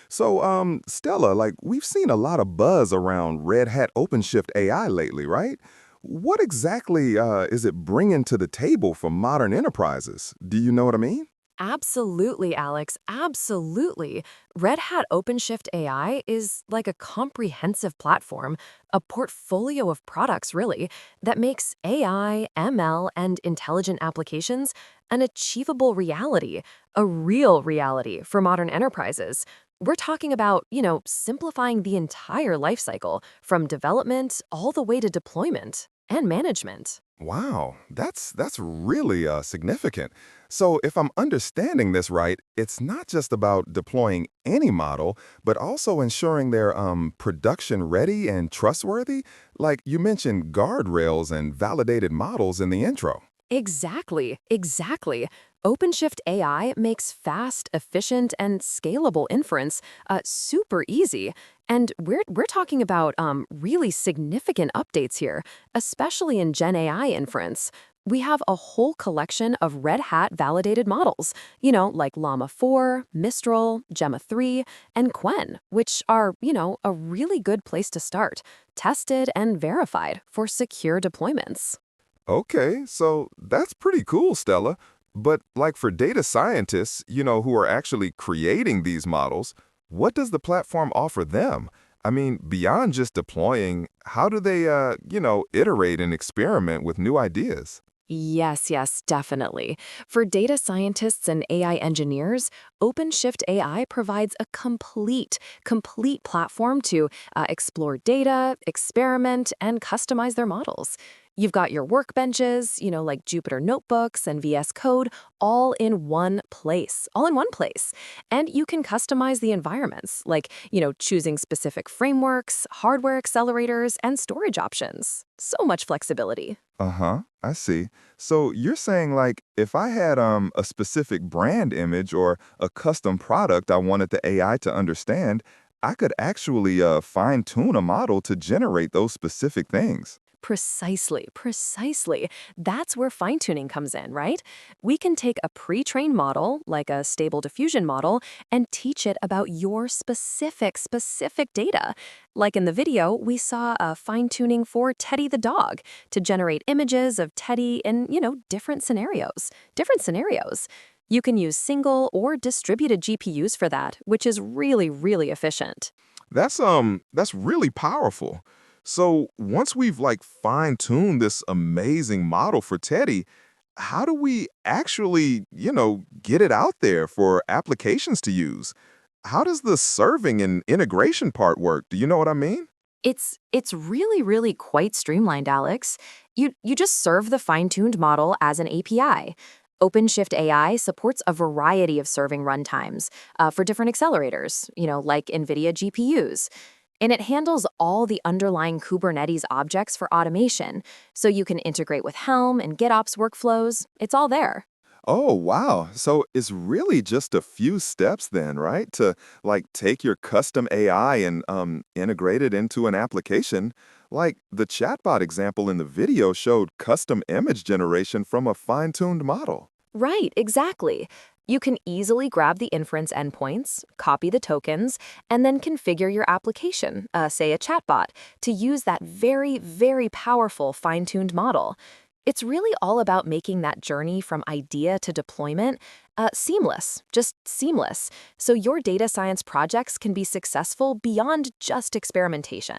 Stella, like we've seen a lot of buzz around Red Hat OpenShift AI lately, right? What exactly is it bringing to the table for modern enterprises? Do you know what I mean? Absolutely, Alex. Absolutely. Red Hat OpenShift AI is like a comprehensive platform, a portfolio of products, really, that makes AI, ML, and intelligent applications an achievable reality, a real reality for modern enterprises. We're talking about, simplifying the entire lifecycle from development all the way to deployment and management. Wow, that's really significant. So if I'm understanding this right, it's not just about deploying any model, but also ensuring they're production ready and trustworthy. Like you mentioned guardrails and validated models in the intro. Exactly, exactly. OpenShift AI makes fast, efficient, and scalable inference super easy. And we're talking about really significant updates here, especially in Gen AI inference. We have a whole collection of Red Hat validated models, like Llama 4, Mistral, Gemma 3, and Qwen, which are, a really good place to start, tested and verified for secure deployments. Okay, so that's pretty cool, Stella. But like for data scientists, who are actually creating these models, what does the platform offer them? I mean, beyond just deploying, how do they, iterate and experiment with new ideas? Yes, yes, definitely. For data scientists and AI engineers, OpenShift AI provides a complete platform to explore data, experiment, and customize their models. You've got your workbenches, like Jupyter notebooks and VS Code, all in one place. And you can customize the environments, like, choosing specific frameworks, hardware accelerators, and storage options. So much flexibility. Uh-huh, I see. So you're saying like if I had a specific brand image or a custom product I wanted the AI to understand, I could actually fine-tune a model to generate those specific things. Precisely, precisely. That's where fine tuning comes in, right? We can take a pre trained model, like a stable diffusion model, and teach it about your specific data. Like in the video, we saw a fine tuning for Teddy the dog to generate images of Teddy in, different scenarios. Different scenarios. You can use single or distributed GPUs for that, which is really efficient. That's really powerful. So once we've like fine-tuned this amazing model for Teddy, how do we actually, get it out there for applications to use? How does the serving and integration part work? Do you know what I mean? It's really quite streamlined, Alex. You just serve the fine-tuned model as an API. OpenShift AI supports a variety of serving runtimes for different accelerators, like NVIDIA GPUs. And it handles all the underlying Kubernetes objects for automation, so you can integrate with Helm and GitOps workflows. It's all there. Oh, wow. So it's really just a few steps then, right? To like take your custom AI and integrate it into an application. Like the chatbot example in the video showed custom image generation from a fine-tuned model. Right, exactly. You can easily grab the inference endpoints, copy the tokens, and then configure your application, say a chatbot, to use that very powerful fine-tuned model. It's really all about making that journey from idea to deployment seamless, just seamless, so your data science projects can be successful beyond just experimentation.